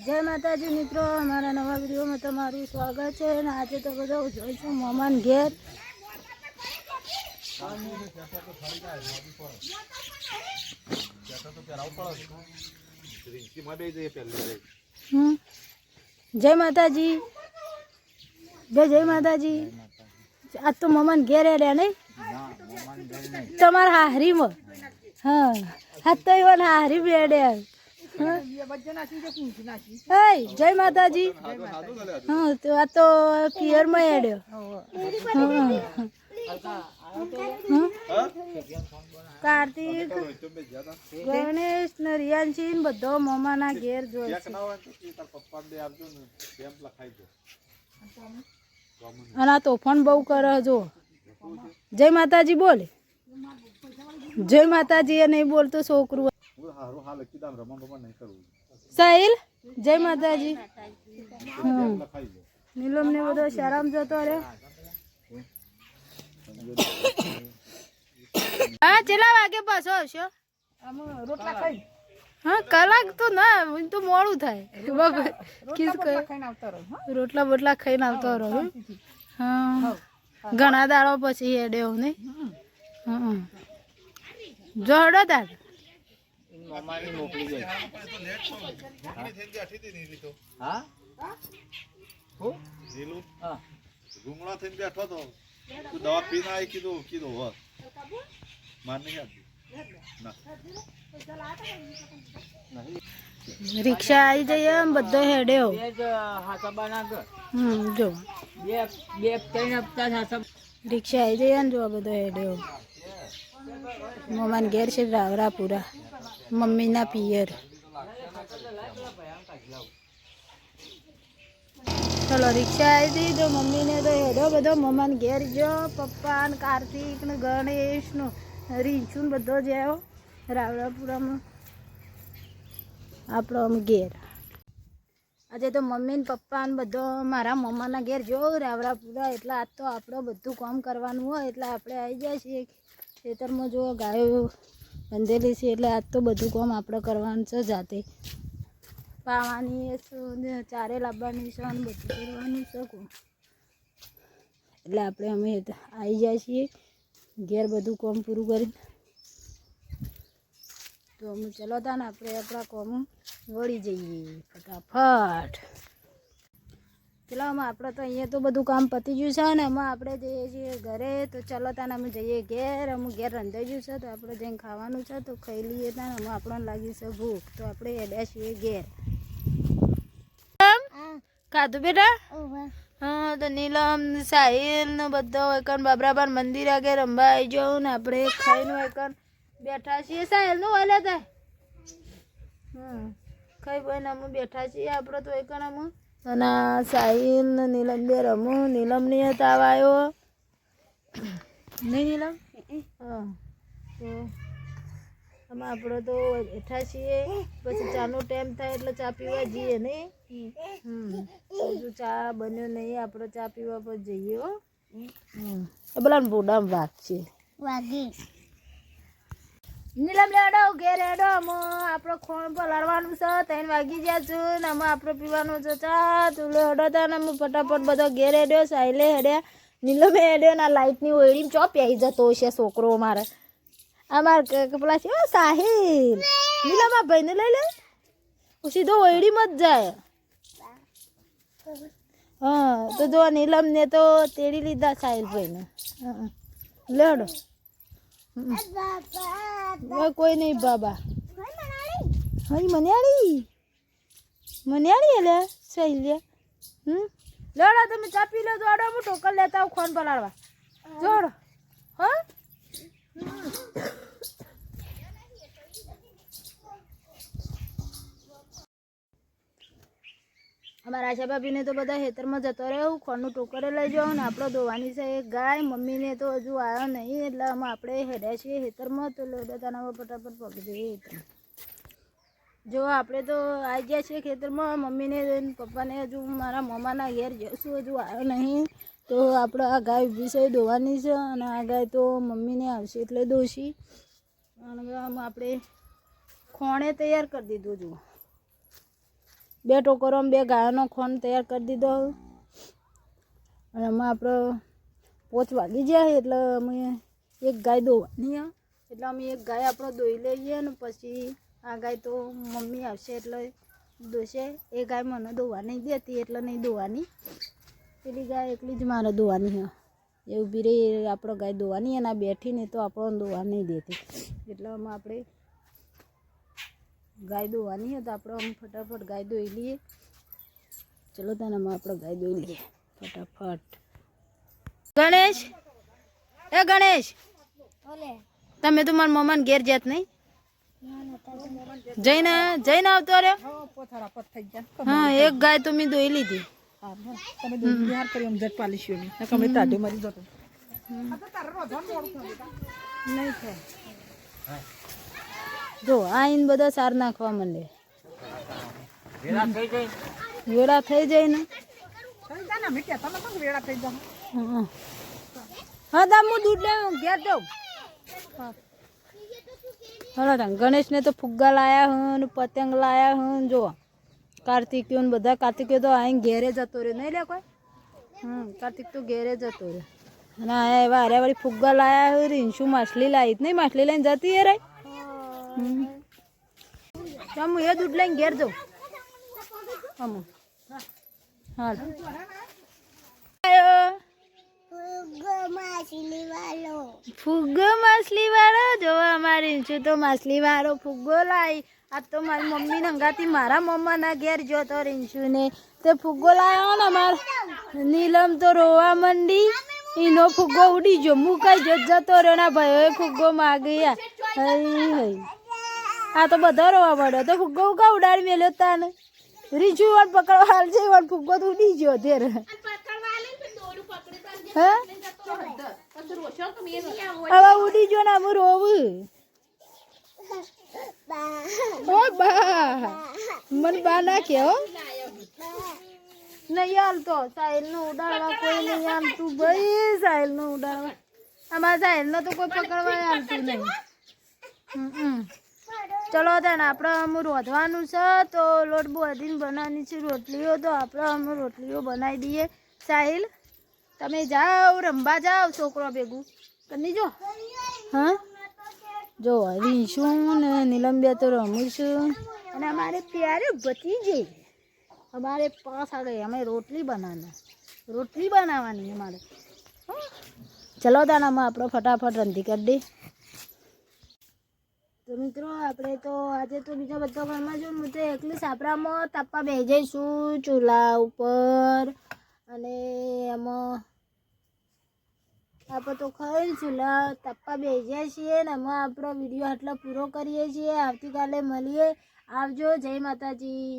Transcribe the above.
જય માતાજી મિત્રો, અમારા નવા વિડીયોમાં તમારું સ્વાગત છે. અને આજે તો બધો જોઈશું મમાન ઘેર. જય માતાજી, જય માતાજી. આજ તો મમાન ઘેર રહ્યા નહીં તમારા હાહરીમાં. હા, આજ તો એવા હાહરી બેડ્યા. જય માતાજી. હા, તો આ તો પિયરમાં એડ્યો. કાર્તિક, ગણેશ ને રિયાંશી બધો મમાના ઘેર જોઈ છે. અને આ તોફાન બહુ કરે. જો જય માતાજી બોલે. જય માતાજી એ નહીં બોલતો છોકરું. સાહિલ, જય માતાજી. નીલમ ને બધો શારામ જતો રે. હા, કેટલા વાગે પાછો આવશો? રોટલા ખાઈ. હા, કલાક તો ના, તો મોડું થાય. રોટલા બોટલા ખાઈને આવતો રહો. હા, ઘણા દાડો પછી હેડ્યો ને. હા, જોડો તાર રિક્ષા આવી જઈએ બધો હેડ્યો. જો રિક્ષા આવી જઈએ ને જો બધો હેડ્યો. મમાન ઘેર છે રાવરાપુરા, મમ્મીના પિયર. ચલો રિક્ષા આવી હતી તો મમ્મીને તો હેડો બધો મમાન ઘેર જો. પપ્પા ને કાર્તિક ને ગણેશ નો રીંછુ ને બધો જ આવ્યો રાવરાપુરામાં આપણો આમ ઘેર. આજે તો મમ્મી ને પપ્પા ને બધો મારા મમ્માના ઘેર જો રાવરાપુરા. એટલે આજ તો આપણો બધું કામ કરવાનું હોય એટલે આપણે આવી જાય છીએ ખેતરમાં. જો ગાયો બંધેલી છે એટલે આજ તો બધું કામ આપણે કરવાનું છે જાતે. પાવાની ચારે લાવવાની છે અને બધું કરવાનું છે. એટલે આપણે અમે આવી જાય છીએ ઘેર બધું કામ પૂરું કરીને. તો અમે ચલો તા ને આપણે આપણા કામ વળી જઈએ ફટાફટ. ચલો આમાં આપણે તો અહીંયા તો બધું કામ પતી ગયું છે ને એમાં આપણે જઈએ છીએ ઘરે. તો ચલો તાને અમે જઈએ ઘેર. અમે ઘેર રંધાઈ ગયું છે તો આપણે જઈને ખાવાનું છે તો ખાઈ લઈએ. ત્યાં અમે આપણને લાગી છે ભૂખ તો આપણે હેડ્યા છીએ ઘેર. ખાધું બેટા? હા, તો નીલમ સાહિલ ને બધો એકન બાબરાબાન મંદિર આગળ રંબા આવી જાઉં ને આપણે ખાઈને એકન બેઠા છીએ. સાહિલ નું વાલે થાય. ખાઈ ભાઈ અમે બેઠા છીએ આપણે તો એકન. અમે અને સાહિલ ને નીલમ બે રમું. નીલમ ની તાવ આવ્યો નહીં નીલમ? હા, તો આમાં આપણે તો બેઠા છીએ. પછી ચાનો ટાઈમ થાય એટલે ચા પીવા જઈએ નહીં. હજુ ચા બન્યો નહીં, આપણે ચા પીવા પર જઈએ. હો એ પેલા બોડામ વાઘ છે વાગી. નીલમ લેડો ઘેર હેડો. આપણે ખોણ પર લડવાનું છે. 3 વાગી ગયા છું ને અમે આપણે પીવાનું છે ચા. તું હેડો તા ને અમે ફટાફટ બધો ઘેર હેડ્યો. સાહિલે હેડ્યા, નીલમે હેડ્યો ને લાઇટની ઓળી ચો પ્યાઈ જતો છે છોકરો મારે. અમારે પેલા છે સાહિલ. નીલમ આ ભાઈને લઈ લે, સીધો ઓળીમાં જ જાય. હા, તો જો નીલમ ને તો તેડી લીધા સાહિલ ભાઈને. લેડો કોઈ નહીં બાબા. હા, મન્યાળી મન્યાળી એટલે સાહિલ લે. લેડો તમે ચા પી લો. જોડો હું ટોકર લેતા આવું ખોન પલાળવા. જોડો. હા, અમારા આશા ભાભીને તો બધા ખેતરમાં જતો રહ્યો. ખોળનું ટોકરે લઈ જાઓ ને આપણે ધોવાની છે એક ગાય. મમ્મીને તો હજુ આવ્યો નહીં એટલે અમે આપણે હેડ્યા છીએ ખેતરમાં. તો લોડાતાના ફટાફટ પગી જઈએ ખેતરમાં. જો આપણે તો આવી ગયા છીએ ખેતરમાં. મમ્મીને પપ્પાને હજુ મારા મમ્માના ઘેર જઈશું, હજુ આવ્યો નહીં. તો આપણે આ ગાય ઊભી છે ધોવાની છે. અને આ ગાય તો મમ્મીને આવશે એટલે દોશી. અને આપણે ખોણે તૈયાર કરી દીધું. જુઓ 2 ટોકરોમાં 2 ગાયોનો ખોણ તૈયાર કરી દીધો. અને આમાં આપણે 5 વાગી જાય એટલે અમે એક ગાય દોવાની, એટલે અમે એક ગાય આપણે દોઈ લઈએ ને પછી આ ગાય તો મમ્મી આવશે એટલે દોશે. એ ગાય મને દોવા નહીં દેતી એટલે નહીં દોવાની, પેલી ગાય એકલી જ મારે દોવાની હે. એ ઊભી રહી આપણે ગાય દોવાની અને આ બેઠીને તો આપણને દોવા નહીં દેતી, એટલે આમાં આપણે ગાય દોવાની હોય તો આપણે આમ ફટાફટ ગાય દોઈ લઈએ. ચલો તને આમાં આપણે ગાય દોઈ લઈએ ફટાફટ. ગણેશ, એ ગણેશ, તમે તો મારા મમ્માને ઘેર જાત નહીં? જઈને જઈને આવતો રે. હા, એક ગાય તો મેં દોઈ લીધી. જો આઈને બધા સાર નાખવા માંડે, વેળા થઈ જાય ને. હા દા હું દૂધ લે ઘેર જાઉં. હા ગણેશને તો ફુગ્ગા લાયા હું ને પતંગ લાયા હું. જો કાર્તિકીઓ ને બધા, કાર્તિકીઓ તો અહીં ઘેરે જતો રહ્યો નહીં લે કોઈ. કાર્તિક તો ઘેરે જતો રહ્યો. અને આ એવા હારે ફુગ્ગા લાયા હોય. રીંશું માછલી લાવી નહીં, માછલી લઈને જતી એ રહી. હું એ દૂધ લઈને ઘેર જાઉં. હા ફુગ્ગો માછલી વાળો જોવા અમારી રીંછું તો માછલી વાળો ફુગ્ગો લાવી. આ તો મારી મમ્મી નંગાતી મારા મમ્માના ઘેર જોતો રીંછું ને તે ફુગ્ગો લાવ્યો ને અમાર નીલમ તો રોવા મંડી. એનો ફુગ્ગો ઉડી ગયો, હું કઈ જતો રહ્યો ના ભાઈ ફુગ્ગો માગ્યા. આ તો બધા રોવા પડ્યો તો ફુગ્ગો કા ઉડાડી મેલ્યો તાને. રીંછું વાળ પકડવા હાલ છે વાળ ફુગ્ગો તો ઉડી ગયો તેર. હા હવે ઉડી ગયો ને હું રોવું. મને બા નાખે હો નહીં હાલતો. સાહિલ નો ઉડાડવા કોઈ નહીં હાલતું ભાઈ. સાહિલ નો ઉડાડવા અમારા સાહિલ નો તો કોઈ પકડવા હાલતું નહીં. ચલો તને આપણે અમે રોધવાનું છે તો લોટ બોધીને બનાવવાની છે રોટલીઓ. તો આપણે અમે રોટલીઓ બનાવી દઈએ. સાહિલ તમે જાઓ રમવા જાઓ છોકરો ભેગું કરી જો. હા જો રીંશું ને નીલમબિયા તો રમું છું. અને અમારે પ્યારે ભતીજે અમારે પાસ આ ગઈ. અમે રોટલી બનાવવાની અમારે. ચલો દાનામાં આપણે ફટાફટ રંધી કરી દે. તો મિત્રો આપણે તો આજે તો બીજા બધા ઘરમાં જો હું તો એકલી સાપરામાં તાપવા બેસી જઈશું ચૂલા ઉપર. અને એમાં આપણે તો ખાઈ ચૂલા તાપવા બેસી જાય છીએ ને એમાં આપણો વિડીયો આટલો પૂરો કરીએ છીએ. આવતીકાલે મળીએ. આવજો. જય માતાજી.